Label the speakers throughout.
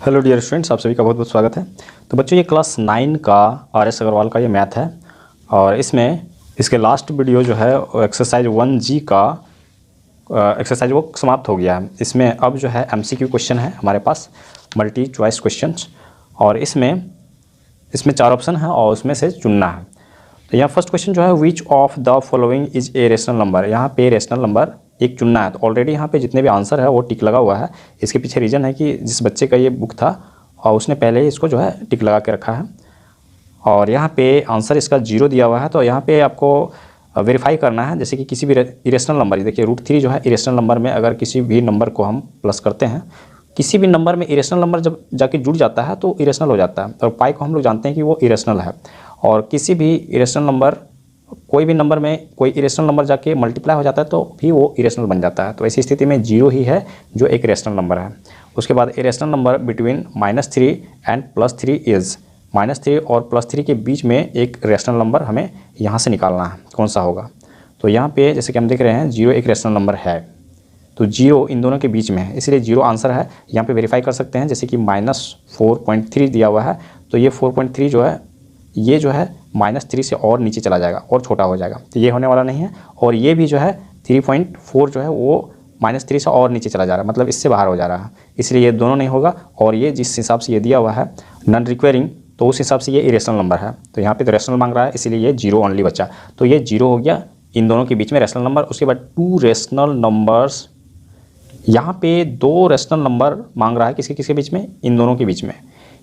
Speaker 1: Hello dear students, आप सभी का बहुत बहुत स्वागत है। तो बच्चों, ये क्लास 9 का आर.एस. अग्रवाल का ये मैथ है और इसमें इसके लास्ट वीडियो जो है एक्सरसाइज 1G का एक्सरसाइज वो समाप्त हो गया है। इसमें अब जो है MCQ क्वेश्चन है हमारे पास, मल्टी चॉइस क्वेश्चंस, और इसमें 4 ऑप्शन है और उसमें से चुनना है। तो यहाँ फर्स्ट क्वेश्चन जो है, which of the following is a rational number. यहाँ पे रेशनल नंबर एक चुनना है। तो ऑलरेडी यहाँ पे जितने भी आंसर है वो टिक लगा हुआ है। इसके पीछे रीज़न है कि जिस बच्चे का ये बुक था और उसने पहले ही इसको जो है टिक लगा के रखा है और यहाँ पे आंसर इसका 0 दिया हुआ है। तो यहाँ पे आपको वेरीफाई करना है, जैसे कि किसी भी इरेशनल नंबर, देखिए √3 जो है इरेशनल नंबर में अगर किसी भी नंबर को हम प्लस करते हैं, किसी भी नंबर में इरेशनल नंबर जब जाके जुड़ जाता है तो इरेशनल हो जाता है। और पाई को हम लोग जानते हैं कि वो इरेशनल है। और किसी भी इरेशनल नंबर, कोई भी नंबर में कोई इरेशनल नंबर जाके मल्टीप्लाई हो जाता है तो भी वो इरेशनल बन जाता है। तो ऐसी स्थिति में 0 ही है जो एक रेशनल नंबर है। उसके बाद irrational number between -3 and +3 is, -3 और +3 के बीच में एक रेशनल नंबर हमें यहाँ से निकालना है, कौन सा होगा। तो यहाँ पे जैसे कि हम देख रहे हैं 0 एक रेशनल नंबर है, तो 0 इन दोनों के बीच में है, इसलिए 0 आंसर है। यहाँ पे वेरीफाई कर सकते हैं, जैसे कि -4.3 दिया हुआ है, तो ये 4.3 जो है ये जो है -3 से और नीचे चला जाएगा और छोटा हो जाएगा, तो ये होने वाला नहीं है। और ये भी जो है 3.4 जो है वो -3 से और नीचे चला जा रहा है, मतलब इससे बाहर हो जा रहा है, इसलिए ये दोनों नहीं होगा। और ये जिस हिसाब से ये दिया हुआ है नॉन रिक्वायरिंग, तो उस हिसाब से ये इरेशनल नंबर है। तो यहाँ पे तो रेशनल मांग रहा है, इसलिए ये 0 ओनली बचा। तो ये 0 हो गया इन दोनों के बीच में रेशनल नंबर। उसके बाद 2 रेशनल नंबर्स, यहाँ पे 2 रेशनल नंबर मांग रहा है, किसके किसके बीच में, इन दोनों के बीच में।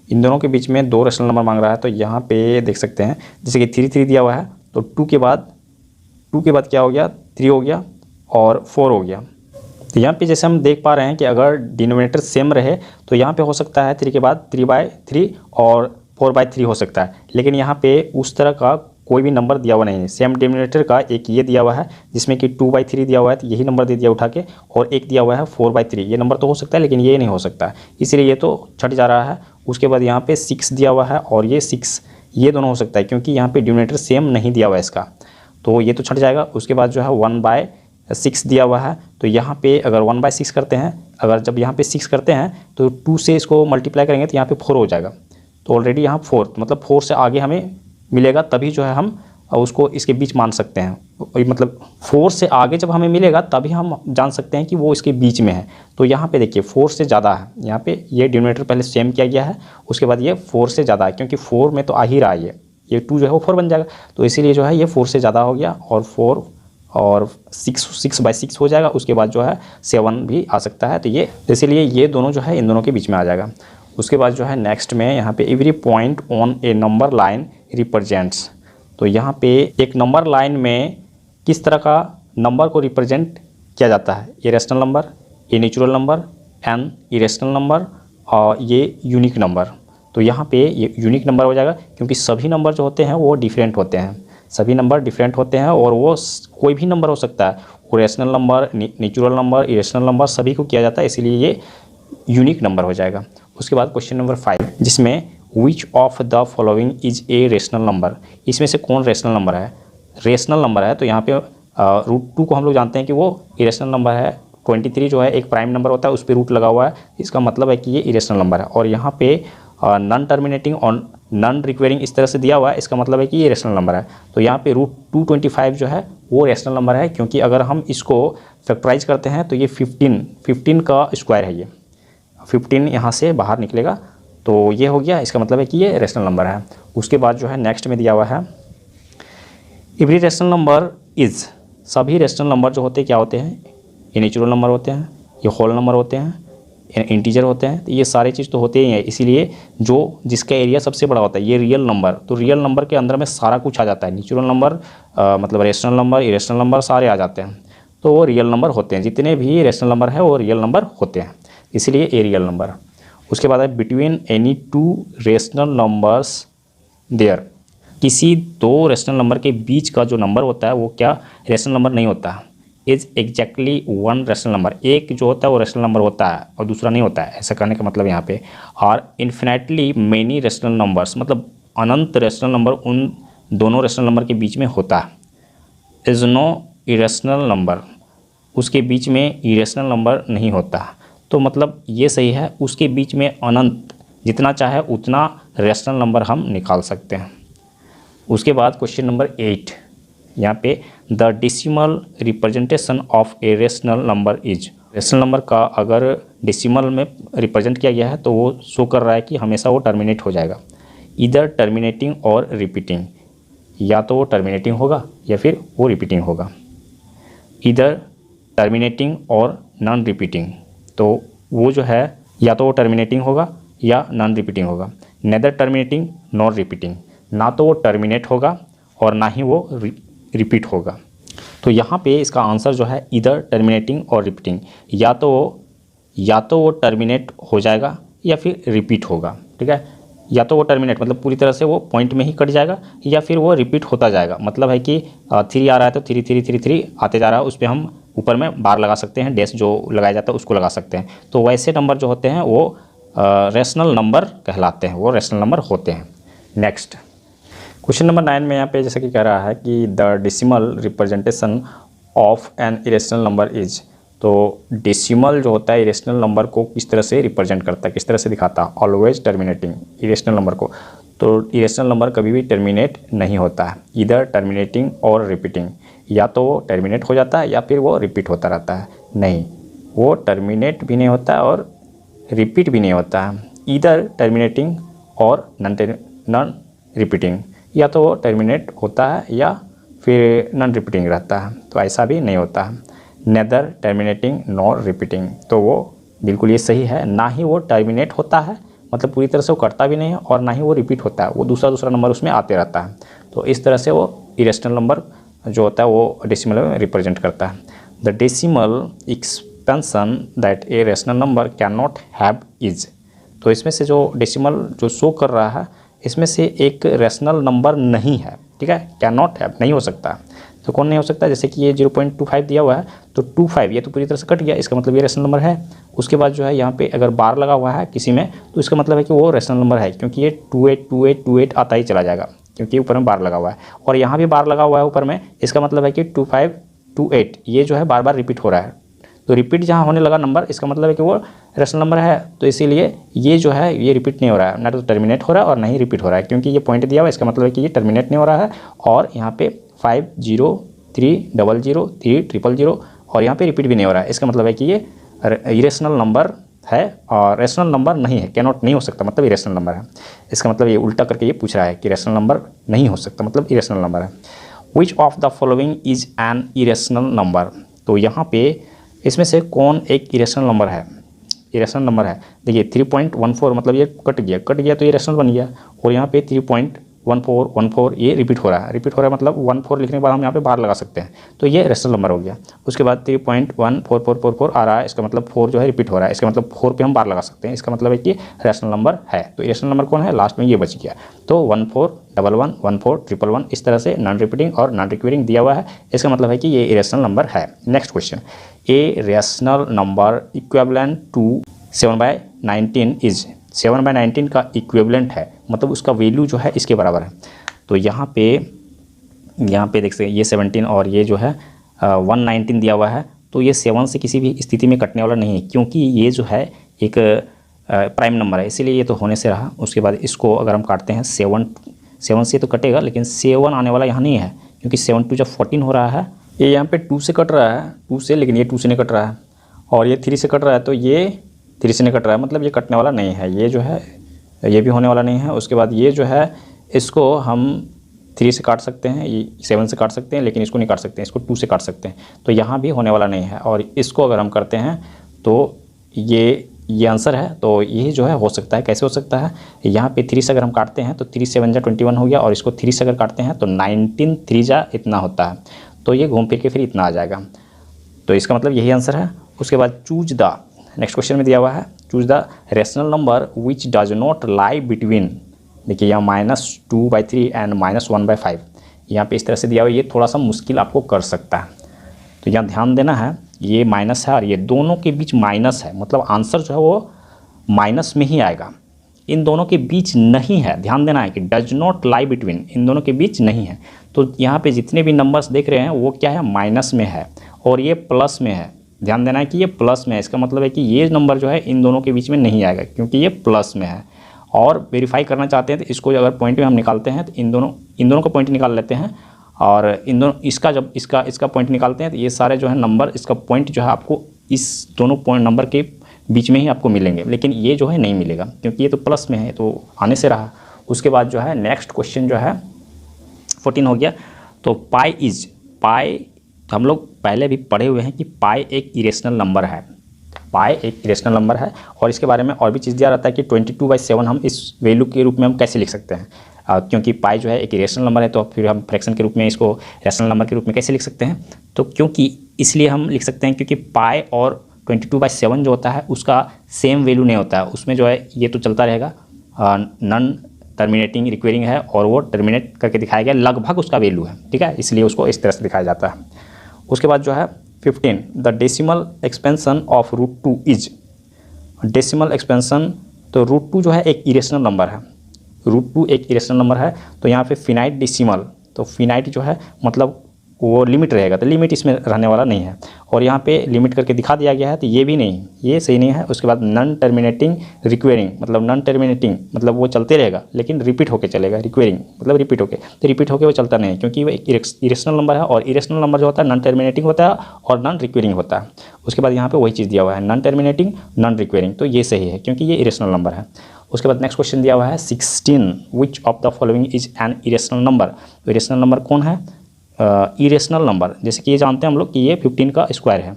Speaker 1: इन दोनों के बीच में 2 रेशनल नंबर मांग रहा है। तो यहाँ पे देख सकते हैं, जैसे कि 3 दिया हुआ है, तो 2 के बाद क्या हो गया, 3 हो गया और 4 हो गया। तो यहाँ पे जैसे हम देख पा रहे हैं कि अगर डिनोमिनेटर सेम रहे तो यहाँ पे हो सकता है 3 के बाद 3/3 और 4/3 हो सकता है। लेकिन यहाँ पे उस तरह का कोई भी नंबर दिया हुआ नहीं है। सेम डिनोमिनेटर का एक ये दिया हुआ है जिसमें कि 2/3 दिया हुआ है, तो यही नंबर दे दिया उठा के, और एक दिया हुआ है 4/3। ये नंबर तो हो सकता है लेकिन ये नहीं हो सकता, इसलिए ये तो छट जा रहा है। उसके बाद यहाँ पे 6 दिया हुआ है और ये 6, ये दोनों हो सकता है क्योंकि यहाँ पे डिनोमिनेटर सेम नहीं दिया हुआ है इसका, तो ये तो छट जाएगा। उसके बाद जो है 1/6 दिया हुआ है, तो यहाँ पे अगर 1/6 करते हैं, अगर जब यहाँ पे 6 करते हैं तो 2 से इसको मल्टीप्लाई करेंगे तो यहाँ पे 4 हो जाएगा। तो ऑलरेडी यहाँ 4, मतलब 4 से आगे हमें मिलेगा तभी जो है हम उसको इसके बीच मान सकते हैं। मतलब 4 से आगे जब हमें मिलेगा तभी हम जान सकते हैं कि वो इसके बीच में है। तो यहाँ पे देखिए 4 से ज़्यादा है, यहाँ पे ये डिनोमिनेटर पहले सेम किया गया है, उसके बाद ये 4 से ज़्यादा है क्योंकि 4 में तो आ ही रहा है, ये 2 जो है वो 4 बन जाएगा, तो इसीलिए जो है ये 4 से ज़्यादा हो गया और 4 और 6/6 हो जाएगा। उसके बाद जो है 7 भी आ सकता है, तो ये इसीलिए ये दोनों जो है इन दोनों के बीच में आ जाएगा। उसके बाद जो है नेक्स्ट में यहाँ पे every point on A number line represents, तो यहाँ पे एक नंबर लाइन में किस तरह का नंबर को रिप्रेजेंट किया जाता है, ये रेशनल नंबर, ये natural number, an irrational number और ये यूनिक नंबर। तो यहाँ पे ये यूनिक नंबर हो जाएगा क्योंकि सभी नंबर जो होते हैं वो डिफरेंट होते हैं, सभी नंबर डिफरेंट होते हैं और वो कोई भी नंबर हो सकता है, वो rational number, natural number, irrational number सभी को किया जाता है, इसीलिए ये यूनिक नंबर हो जाएगा। उसके बाद क्वेश्चन नंबर 5, जिसमें which of the following is a rational number, इसमें से कौन रेशनल नंबर है, रेशनल नंबर है। तो यहाँ पे √2 को हम लोग जानते हैं कि वो इरेशनल नंबर है। 23 जो है एक प्राइम नंबर होता है, उस पर रूट लगा हुआ है, इसका मतलब है कि ये इरेशनल नंबर है। और यहाँ पे नॉन टर्मिनेटिंग और नॉन रिक्वायरिंग इस तरह से दिया हुआ है, इसका मतलब है कि ये रेशनल नंबर है। तो यहाँ पे √225 जो है वो रेशनल नंबर है क्योंकि अगर हम इसको फैक्टराइज करते हैं तो ये 15 का स्क्वायर है, ये 15 यहाँ से बाहर निकलेगा, तो ये हो गया, इसका मतलब है कि ये रेशनल नंबर है। उसके बाद जो है नेक्स्ट में दिया हुआ है एवरी रेशनल नंबर इज़, सभी रेशनल नंबर जो होते हैं क्या होते हैं, ये नेचुरल नंबर होते हैं, ये होल नंबर होते हैं, इंटीजर होते हैं, तो ये सारी चीज़ तो होते ही हैं। इसीलिए जो जिसका एरिया सबसे बड़ा होता है ये रियल नंबर, तो रियल नंबर के अंदर में सारा कुछ आ जाता है, नेचुरल नंबर मतलब रेशनल नंबर, इरेशनल नंबर सारे आ जाते हैं, तो वो रियल नंबर होते हैं। जितने भी रेशनल नंबर है वो रियल नंबर होते हैं, इसलिए ए रियल नंबर। उसके बाद है between any 2 rational numbers there, किसी 2 रेशनल नंबर के बीच का जो नंबर होता है वो क्या रेशनल नंबर नहीं होता, इज एग्जैक्टली 1 रेशनल नंबर, एक जो होता है वो रेशनल नंबर होता है और दूसरा नहीं होता है। ऐसा करने का मतलब यहाँ पे और इन्फिनेटली मेनी रेशनल नंबर्स, मतलब अनंत रेशनल नंबर उन दोनों रेशनल नंबर के बीच में होता है। इज़ नो इरेशनल नंबर, उसके बीच में इरेशनल नंबर नहीं होता। तो मतलब ये सही है। उसके बीच में अनंत जितना चाहे उतना रेशनल नंबर हम निकाल सकते हैं। उसके बाद क्वेश्चन नंबर 8 यहाँ पे the decimal representation of A rational number is. Rational number का अगर डेसिमल में रिप्रेजेंट किया गया है तो वो शो कर रहा है कि हमेशा वो टर्मिनेट हो जाएगा, इधर टर्मिनेटिंग और रिपीटिंग। या तो वो टर्मिनेटिंग होगा या फिर वो रिपीटिंग होगा, इधर टर्मिनेटिंग और नॉन रिपीटिंग। तो वो जो है या तो वो टर्मिनेटिंग होगा या नॉन रिपीटिंग होगा, नेदर टर्मिनेटिंग नॉर रिपीटिंग। ना तो वो टर्मिनेट होगा और ना ही वो रिपीट होगा। तो यहाँ पे इसका आंसर जो है इधर टर्मिनेटिंग और रिपीटिंग, या तो वो टर्मिनेट हो जाएगा या फिर रिपीट होगा। ठीक है, या तो वो टर्मिनेट मतलब पूरी तरह से वो पॉइंट में ही कट जाएगा, या फिर वो रिपीट होता जाएगा। मतलब है कि 3 आ रहा है तो 3 3 3 3 आते जा रहा है, उस पर हम ऊपर में बार लगा सकते हैं, डैश जो लगाया जाता है उसको लगा सकते हैं। तो वैसे नंबर जो होते हैं वो रेशनल नंबर कहलाते हैं, वो रेशनल नंबर होते हैं। नेक्स्ट क्वेश्चन नंबर 9 में यहाँ पे जैसे कि कह रहा है कि the decimal representation of an irrational number is. तो डेसिमल जो होता है इरेशनल नंबर को किस तरह से रिप्रेजेंट करता है, किस तरह से दिखाता है, ऑलवेज टर्मिनेटिंग इरेशनल नंबर को। तो इरेशनल नंबर कभी भी टर्मिनेट नहीं होता है, इधर टर्मिनेटिंग और रिपीटिंग। या तो वो टर्मिनेट हो जाता है या फिर वो रिपीट होता रहता है। नहीं, वो टर्मिनेट भी नहीं होता है और रिपीट भी नहीं होता है, इधर टर्मिनेटिंग और नॉन रिपीटिंग। या तो वो टर्मिनेट होता है या फिर नॉन रिपीटिंग रहता है, तो ऐसा भी नहीं होता है, नेदर टर्मिनेटिंग नॉर रिपीटिंग। तो वो बिल्कुल ये सही है, ना ही वो टर्मिनेट होता है मतलब पूरी तरह से वो कटता भी नहीं है, और ना ही वो रिपीट होता है, वो दूसरा नंबर उसमें आते रहता है। तो इस तरह से वो इरेशनल नंबर जो होता है वो डेसिमल में रिप्रेजेंट करता है। The decimal expansion that A rational number can not have is. तो इसमें से जो डेसिमल जो शो कर रहा है इसमें से एक रेशनल नंबर नहीं है। ठीक है, कैन नॉट हैव नहीं हो सकता। तो कौन नहीं हो सकता, जैसे कि ये 0.25 दिया हुआ है तो 25 ये तो पूरी तरह से कट गया, इसका मतलब ये रेशनल नंबर है। उसके बाद जो है यहाँ पे अगर बार लगा हुआ है किसी में तो इसका मतलब है कि वो रेशनल नंबर है, क्योंकि ये 282828 आता ही चला जाएगा क्योंकि ऊपर में बार लगा हुआ है, और यहाँ भी बार लगा हुआ है ऊपर में। इसका मतलब है कि 2528 ये जो है बार बार रिपीट हो रहा है। तो रिपीट जहाँ होने लगा नंबर, इसका मतलब है कि वो रेशनल नंबर है। तो इसीलिए ये जो है ये रिपीट नहीं हो रहा है, ना तो टर्मिनेट हो रहा है और ना ही रिपीट हो रहा है, क्योंकि ये पॉइंट दिया हुआ है, इसका मतलब है कि ये टर्मिनेट नहीं हो रहा है। और यहाँ पे 50300300 और यहाँ पे रिपीट भी नहीं हो रहा है, इसका मतलब है कि ये इरेशनल नंबर है और रेशनल नंबर नहीं है। कैनॉट नहीं हो सकता मतलब इरेशनल नंबर है। इसका मतलब ये उल्टा करके ये पूछ रहा है कि रेशनल नंबर नहीं हो सकता मतलब इरेशनल नंबर है। Which of the following is an irrational number. तो यहाँ पे इसमें से कौन एक इरेशनल नंबर है, इरेशनल नंबर है। देखिए 3.14 मतलब ये कट गया तो ये रेशनल बन गया, और यहाँ पे 3.1414 ये रिपीट हो रहा है मतलब 14 लिखने के बाद हम यहाँ पे बार लगा सकते हैं, तो ये रेशनल नंबर हो गया। उसके बाद 3.14444 आ रहा है, इसका मतलब 4 जो है रिपीट हो रहा है, इसका मतलब 4 पे हम बार लगा सकते हैं, इसका मतलब है कि रेशनल नंबर है। तो रेशनल नंबर कौन है, लास्ट में ये बच गया। तो 1411 14111 इस तरह से नॉन रिपीटिंग और नॉन रिक्यूरिंग दिया हुआ है, इसका मतलब है कि ये इरेशनल नंबर है। Next question, a rational number equivalent to 7/19 is. 7/19 का इक्विवेलेंट है मतलब उसका वैल्यू जो है इसके बराबर है। तो यहाँ पे देख सकते हैं ये 17 और ये जो है 119 दिया हुआ है, तो ये 7 से किसी भी स्थिति में कटने वाला नहीं है, क्योंकि ये जो है एक प्राइम नंबर है, इसीलिए ये तो होने से रहा। उसके बाद इसको अगर हम काटते हैं 7 से तो कटेगा, लेकिन 7 आने वाला यहाँ नहीं है, क्योंकि 7 2 जब 14 हो रहा है, ये यहाँ पे 2 से कट रहा है, 2 से, लेकिन ये 2 से नहीं कट रहा है, और ये 3 से कट रहा है, तो ये 3 से नहीं कट रहा है, मतलब ये कटने वाला नहीं है, ये जो है ये भी होने वाला नहीं है। उसके बाद ये जो है इसको हम 3 से काट सकते हैं, ये 7 से काट सकते हैं, लेकिन इसको नहीं काट सकते हैं, इसको 2 से काट सकते हैं, तो यहाँ भी होने वाला नहीं है। और इसको अगर हम करते हैं तो ये आंसर है। तो ये जो है हो सकता है, कैसे हो सकता है, यहाँ पे 3 से अगर हम काटते हैं तो 3 7 जा 21 हो गया, और इसको 3 से अगर काटते हैं तो 19 3 जा इतना होता है, तो ये घूम फिर के फिर इतना आ जाएगा, तो इसका मतलब यही आंसर है। उसके बाद चूज द, नेक्स्ट क्वेश्चन में दिया हुआ है choose the rational number which does not lie between. देखिए यहाँ -2/3 एंड -1/5 यहाँ पे इस तरह से दिया हुआ है, ये थोड़ा सा मुश्किल आपको कर सकता है, तो यहाँ ध्यान देना है। ये माइनस है और ये दोनों के बीच माइनस है, मतलब आंसर जो है वो माइनस में ही आएगा, इन दोनों के बीच नहीं है। ध्यान देना है कि डज नॉट लाई बिटवीन, इन दोनों के बीच नहीं है। तो यहाँ पे जितने भी नंबर्स देख रहे हैं वो क्या है, माइनस में है, और ये प्लस में है, ध्यान देना है कि ये प्लस में है, इसका मतलब है कि ये नंबर जो है इन दोनों के बीच में नहीं आएगा क्योंकि ये प्लस में है। और वेरीफाई करना चाहते हैं तो इसको अगर पॉइंट में हम निकालते हैं तो इन दोनों का पॉइंट निकाल लेते हैं, और इन दोनों इसका जब इसका पॉइंट निकालते हैं तो ये सारे जो है नंबर, इसका पॉइंट जो है आपको इस दोनों पॉइंट नंबर के बीच में ही आपको मिलेंगे, लेकिन ये जो है नहीं मिलेगा क्योंकि ये तो प्लस में है, तो आने से रहा। उसके बाद जो है नेक्स्ट क्वेश्चन जो है 14 हो गया। तो पाई हम लोग पहले भी पढ़े हुए हैं कि पाई एक इरेशनल नंबर है, पाई एक इरेशनल नंबर है। और इसके बारे में और भी चीज़ दिया रहता है कि 22/7 हम इस वैल्यू के रूप में हम कैसे लिख सकते हैं, क्योंकि पाई जो है एक इरेशनल नंबर है, तो फिर हम फ्रैक्शन के रूप में इसको रैशनल नंबर के रूप में कैसे लिख सकते हैं। तो क्योंकि इसलिए हम लिख सकते हैं क्योंकि पाई और 22/7 जो होता है उसका सेम वैल्यू नहीं होता है, उसमें जो है ये तो चलता रहेगा, नॉन टर्मिनेटिंग रिक्वेरिंग है और वो टर्मिनेट करके दिखाया गया, लगभग उसका वैल्यू है, ठीक है, इसलिए उसको इस तरह से दिखाया जाता है। उसके बाद जो है 15, the decimal expansion of √2 is, decimal expansion, तो √2 जो है एक इरेशनल नंबर है, √2 एक इरेशनल नंबर है। तो यहाँ पे फिनाइट डेसिमल, तो फिनाइट जो है मतलब वो लिमिट रहेगा, तो लिमिट इसमें रहने वाला नहीं है, और यहाँ पे लिमिट करके दिखा दिया गया है, तो ये भी नहीं, ये सही नहीं है। उसके बाद नॉन टर्मिनेटिंग रिक्वेरिंग, मतलब नॉन टर्मिनेटिंग मतलब वो चलते रहेगा लेकिन रिपीट होके चलेगा, रिक्वेरिंग मतलब रिपीट होके, तो रिपीट होके वो चलता नहीं है क्योंकि वो एक इरेशनल नंबर है, और इरेशनल नंबर जो होता है नॉन टर्मिनेटिंग होता है और नॉन रिक्वेरिंग होता है। उसके बाद यहाँ पे वही चीज़ दिया हुआ है, नॉन टर्मिनेटिंग नॉन रिक्वेरिंग, तो ये सही है क्योंकि ये इरेशनल नंबर है। उसके बाद नेक्स्ट क्वेश्चन दिया हुआ है 16, which of the following is an irrational number, तो इरेशनल नंबर कौन है, इरेशनल नंबर, जैसे कि ये जानते हैं हम लोग कि ये 15 का स्क्वायर है,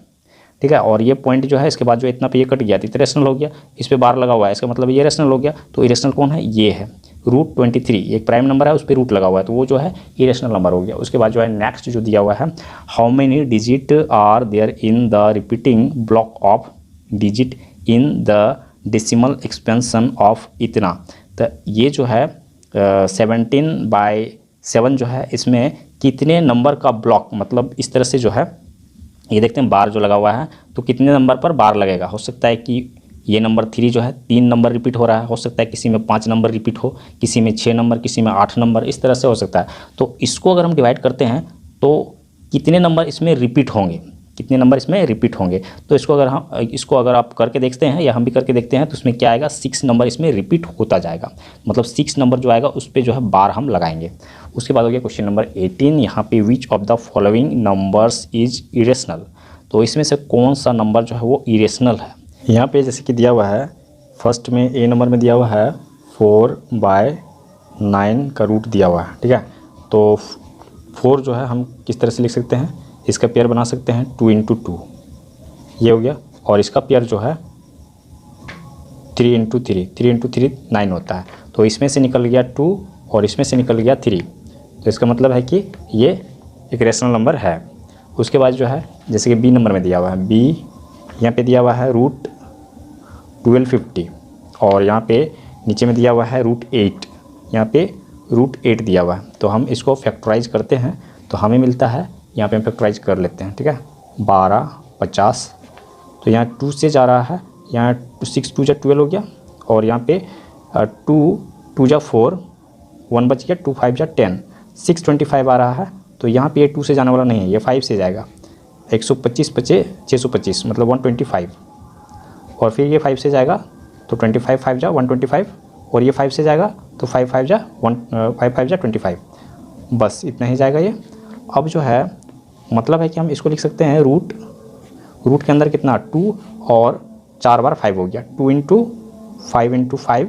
Speaker 1: ठीक है, और ये पॉइंट जो है इसके बाद जो इतना पे ये कट गया तो इरेशनल हो गया, इस पे बार लगा हुआ है, इसका मतलब ये इरेशनल हो गया। तो इरेशनल कौन है, ये है √23, एक प्राइम नंबर है उस पर रूट लगा हुआ है, तो वो जो है इरेशनल नंबर हो गया। उसके बाद जो है नेक्स्ट जो दिया हुआ है, how many digit are there in the repeating block of digit in the decimal expansion of इतना, तो ये जो है 17/7 जो है इसमें कितने नंबर का ब्लॉक, मतलब इस तरह से जो है ये देखते हैं बार जो लगा हुआ है, तो कितने नंबर पर बार लगेगा। हो सकता है कि ये नंबर 3 जो है 3 नंबर रिपीट हो रहा है, हो सकता है किसी में 5 नंबर रिपीट हो, किसी में 6 नंबर, किसी में 8 नंबर, इस तरह से हो सकता है। तो इसको अगर हम डिवाइड करते हैं तो कितने नंबर इसमें रिपीट होंगे, कितने नंबर इसमें रिपीट होंगे। तो इसको अगर आप करके देखते हैं या हम भी करके देखते हैं तो इसमें क्या आएगा, 6 नंबर इसमें रिपीट होता जाएगा, मतलब 6 नंबर जो आएगा उस पर जो है बार हम लगाएंगे। उसके बाद हो गया क्वेश्चन नंबर 18, यहाँ पे which of the following numbers is irrational, तो इसमें से कौन सा नंबर जो है वो इरेशनल है। यहाँ पे जैसे कि दिया हुआ है, फर्स्ट में ए नंबर में दिया हुआ है 4/9 का रूट दिया हुआ है, ठीक है। तो 4 जो है हम किस तरह से लिख सकते हैं, इसका पेयर बना सकते हैं 2 × 2, ये हो गया, और इसका पेयर जो है 3 × 3, 3 × 3 9 होता है। तो इसमें से निकल गया 2 और इसमें से निकल गया 3, तो इसका मतलब है कि ये एक रेशनल नंबर है। उसके बाद जो है जैसे कि बी नंबर में दिया हुआ है, बी यहाँ पे दिया हुआ है √1250, और यहाँ पे नीचे में दिया हुआ है √8, यहाँ पे √8 दिया हुआ है। तो हम इसको फैक्टराइज करते हैं तो हमें मिलता है, यहाँ पे हम फैक्टराइज कर लेते हैं, ठीक है, 12 50, तो यहाँ 2 से जा रहा है, यहाँ 6 2 12 हो गया, और यहाँ पे 2 2 4, 1 बच गया, 2 5 10, 625 आ रहा है। तो यहाँ पे ये 2 से जाने वाला नहीं है, ये 5 से जाएगा, 125 बचे 625, मतलब 125, और फिर ये 5 से जाएगा तो 25 5 जा 125, और ये 5 से जाएगा तो 5 5 जा 25, बस इतना ही जाएगा ये। अब जो है मतलब है कि हम इसको लिख सकते हैं रूट के अंदर कितना 2 और 4 बार 5 हो गया, 2 × 5 × 5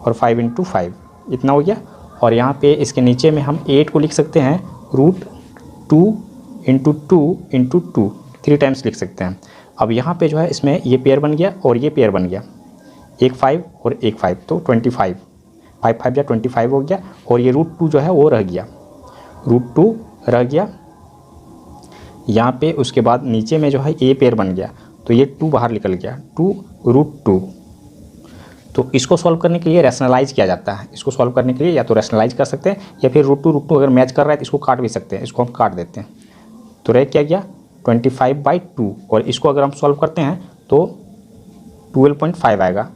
Speaker 1: और 5 × 5 इतना हो गया। और यहाँ पे इसके नीचे में हम 8 को लिख सकते हैं √2 × 2 × 2, 3 टाइम्स लिख सकते हैं। अब यहाँ पे जो है इसमें ये पेयर बन गया और ये पेयर बन गया, एक 5 और एक 5, तो 25, 5 5 या 25 हो गया, और ये √2 जो है वो रह गया, √2 रह गया यहाँ पे। उसके बाद नीचे में जो है ए पेयर बन गया, तो ये 2 बाहर निकल गया, 2 √2। तो इसको सॉल्व करने के लिए रैशनलाइज किया जाता है, इसको सॉल्व करने के लिए या तो रैशनलाइज कर सकते हैं या फिर √2 अगर मैच कर रहा है तो इसको काट भी सकते हैं, इसको हम काट देते हैं। तो रह क्या गया 25/2, और इसको अगर हम सॉल्व करते हैं तो 12.5 आएगा।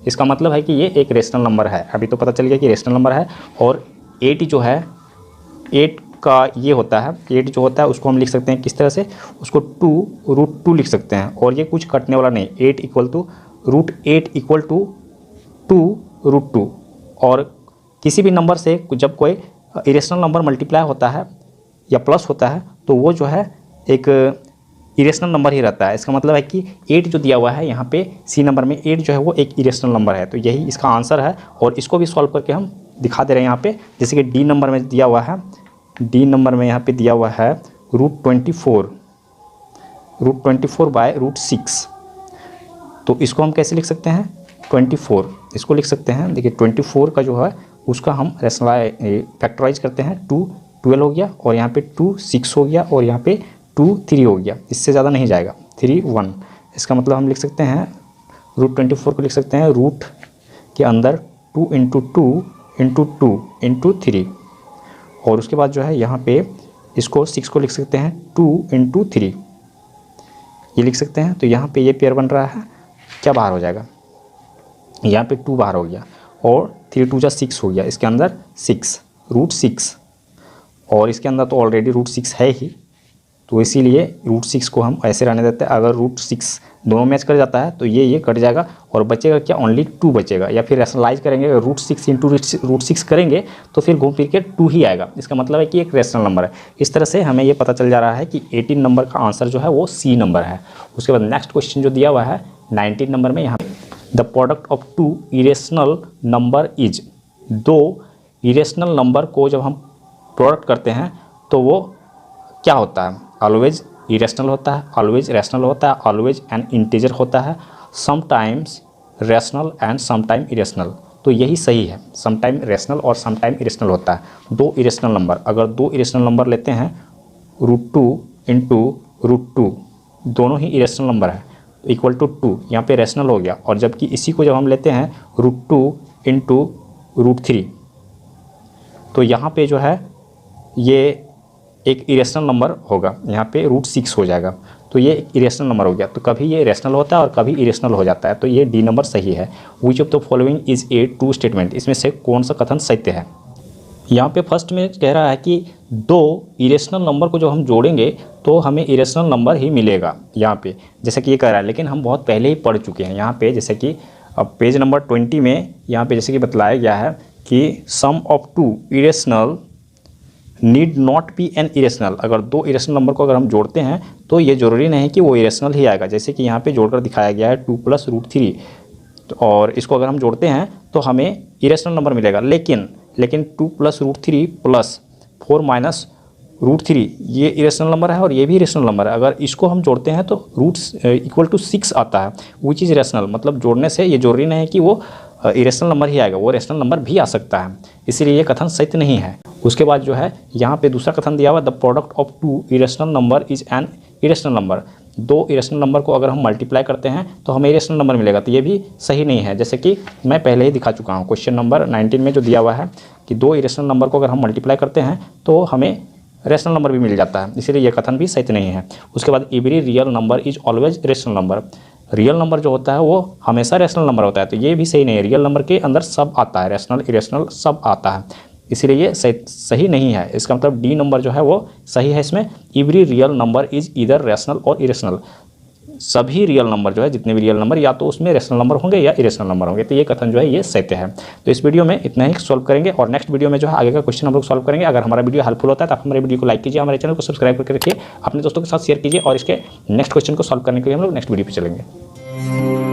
Speaker 1: इसका मतलब है कि ये एक रेशनल नंबर है। अभी तो पता चल गया कि रेशनल नंबर है, और 8 जो है 8 का ये होता है 8 जो होता है उसको हम लिख सकते हैं किस तरह से, उसको 2√2 लिख सकते हैं, और ये कुछ कटने वाला नहीं, 8 इक्वल टू √8 इक्वल टू 2√2। और किसी भी नंबर से जब कोई इरेशनल नंबर मल्टीप्लाई होता है या प्लस होता है तो वो जो है एक इरेशनल नंबर ही रहता है। इसका मतलब है कि 8 जो दिया हुआ है यहाँ पे सी नंबर में 8 जो है वो एक इरेशनल नंबर है, तो यही इसका आंसर है। और इसको भी सॉल्व करके हम दिखा दे रहे हैं यहाँ पे, जैसे कि डी नंबर में दिया हुआ है, डी नंबर में यहाँ पे दिया हुआ है √24 बाय √6। तो इसको हम कैसे लिख सकते हैं, 24 इसको लिख सकते हैं। देखिए 24 का जो है उसका हम फैक्टराइज करते हैं, 2 12 हो गया, और यहाँ पे 2 6 हो गया, और यहाँ पे 2 3 हो गया, इससे ज़्यादा नहीं जाएगा, 3 1। इसका मतलब हम लिख सकते हैं √24 को लिख सकते हैं रूट के अंदर 2 × 2 × 2 × 3, और उसके बाद जो है यहाँ पे इसको 6 को लिख सकते हैं 2 × 3, ये लिख सकते हैं। तो यहाँ पे ये पेयर बन रहा है, क्या बाहर हो जाएगा, यहाँ पे 2 बाहर हो गया, और 3 2 6 हो गया, इसके अंदर 6 √6, और इसके अंदर तो ऑलरेडी √6 है ही, तो इसीलिए √6 को हम ऐसे रहने देते हैं। अगर √6 दोनों मैच कर जाता है तो ये कट जाएगा, और बचेगा क्या, ओनली 2 बचेगा। या फिर रैशनलाइज करेंगे, अगर √6 × √6 करेंगे तो फिर घूम फिर के 2 ही आएगा। इसका मतलब है कि एक रैशनल नंबर है। इस तरह से हमें ये पता चल जा रहा है कि 18 नंबर का आंसर जो है वो सी नंबर है। उसके बाद नेक्स्ट क्वेश्चन जो दिया हुआ है 19 नंबर में, यहाँ the product of 2 irrational number is, 2 irrational number को जब हम प्रोडक्ट करते हैं तो वो क्या होता है, ऑलवेज इरेशनल होता है, ऑलवेज रैशनल होता है, ऑलवेज एन इंटीजर होता है, sometimes rational and sometime irrational. तो यही सही है, समटाइम रैशनल और समटाइम इरेशनल होता है। 2 इरेशनल नंबर, अगर 2 इरेशनल नंबर लेते हैं √2 × √2, दोनों ही इरेशनल नंबर है, इक्वल टू 2, यहाँ पे रैशनल हो गया। और जबकि इसी को जब हम लेते हैं √2 × √3, तो यहाँ पे जो है ये एक इरेशनल नंबर होगा, यहाँ पे √6 हो जाएगा, तो ये एक इरेशनल नंबर हो गया। तो कभी ये रैशनल होता है और कभी इरेशनल हो जाता है, तो ये डी नंबर सही है। Which of the following is a true statement, इसमें से कौन सा कथन सत्य है। यहाँ पे फर्स्ट में कह रहा है कि 2 इरेशनल नंबर को जो हम जोड़ेंगे तो हमें इरेशनल नंबर ही मिलेगा, यहाँ पे जैसे कि ये कह रहा है, लेकिन हम बहुत पहले ही पढ़ चुके हैं। यहाँ पे जैसे कि अब पेज नंबर 20 में यहाँ पे जैसे कि बतलाया गया है कि some of 2 irrational need not be an irrational. अगर 2 इरेशनल नंबर को अगर हम जोड़ते हैं तो ये ज़रूरी नहीं कि वो इरेशनल ही आएगा। जैसे कि यहाँ पे जोड़कर दिखाया गया है 2 + √3, और इसको अगर हम जोड़ते हैं तो हमें इरेशनल नंबर मिलेगा। लेकिन 2 + √3 + 4 - √3 ये इरेशनल नंबर है और ये भी इरेशनल नंबर है। अगर इसको हम जोड़ते हैं तो √6 आता है, विच इज़ रेशनल। मतलब जोड़ने से ये जरूरी नहीं है कि वो इरेशनल नंबर ही आएगा, वो रेशनल नंबर भी आ सकता है, इसीलिए ये कथन सत्य नहीं है। उसके बाद जो है यहाँ पे दूसरा कथन दिया हुआ, the product of 2 irrational number is an irrational number. 2 irrational number को अगर हम मल्टीप्लाई करते हैं तो हमें इरेशनल नंबर मिलेगा, तो ये भी सही नहीं है। जैसे कि मैं पहले ही दिखा चुका हूँ, क्वेश्चन नंबर 19 में जो दिया हुआ है कि 2 इरेशनल नंबर को अगर हम मल्टीप्लाई करते हैं तो हमें रेशनल नंबर भी मिल जाता है, इसीलिए यह कथन भी सत्य नहीं है। उसके बाद every real number is always rational number. Real number जो होता है वो हमेशा रेशनल नंबर होता है, तो ये भी सही नहीं है। रियल नंबर के अंदर सब आता है, रेशनल इरेशनल सब आता है, इसीलिए ये सही नहीं है। इसका मतलब डी नंबर जो है वो सही है इसमें। Every real number is either rational और इरेशनल। सभी रियल नंबर जो है, जितने भी रियल नंबर, या तो उसमें रेशनल नंबर होंगे या इरेशनल नंबर होंगे, तो ये कथन जो है ये सत्य है। तो इस वीडियो में इतना ही सॉल्व करेंगे, और नेक्स्ट वीडियो में जो है आगे का क्वेश्चन हम लोग सॉल्व करेंगे। अगर हमारा वीडियो हेल्पफुल होता है तो आप हमारे वीडियो को लाइक कीजिए, हमारे चैनल को सब्सक्राइब करके रखिए, अपने दोस्तों के साथ शेयर कीजिए, और इसके नेक्स्ट क्वेश्चन को सॉल्व करने के लिए हम लोग नेक्स्ट वीडियो पर चलेंगे।